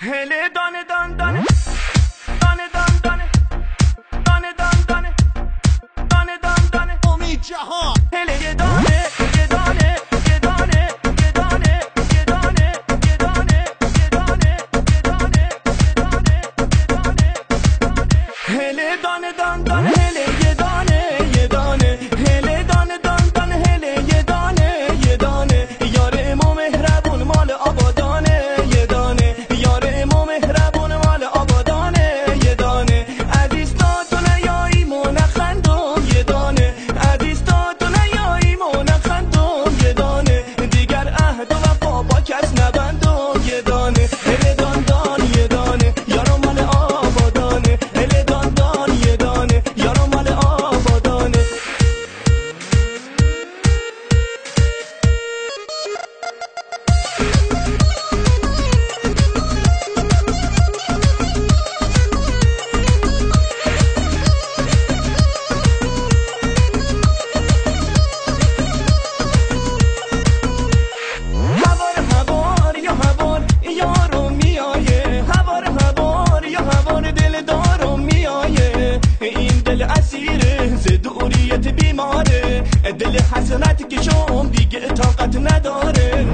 هله دانه دان دانه دانه دان دانه دانه دان دانه دانه دان دانه امید جهان هله یه دانه یه دانه یه دانه یه دانه یه دانه یه دانه یه دانه یه دانه یه دانه یه دانه هله دانه دان دانه هله یه دانه یه دانه هله دانه دان دانه هله یه دانه یه دانه یار امو مهربون مال آبادانه یه دانه یار امو مهربون مال آبادانه یه دانه عزیز تا تو نیاییم و نخندم یه دانه عزیز تا تو نیاییم و نخندم یه دانه دیگر عهد و وفا با کس نبندم یه دانه هله دان دان یه دانه یارو مال آبادانه هله دان دان یه دانه یارو مال آبادانه هوار هوار یا هوار یارو میایه هوار هوار یا هوار دل دارو میایه این دل اسیره ز دوریت بیماره دل حسرت که شم دیگه طاقت نداره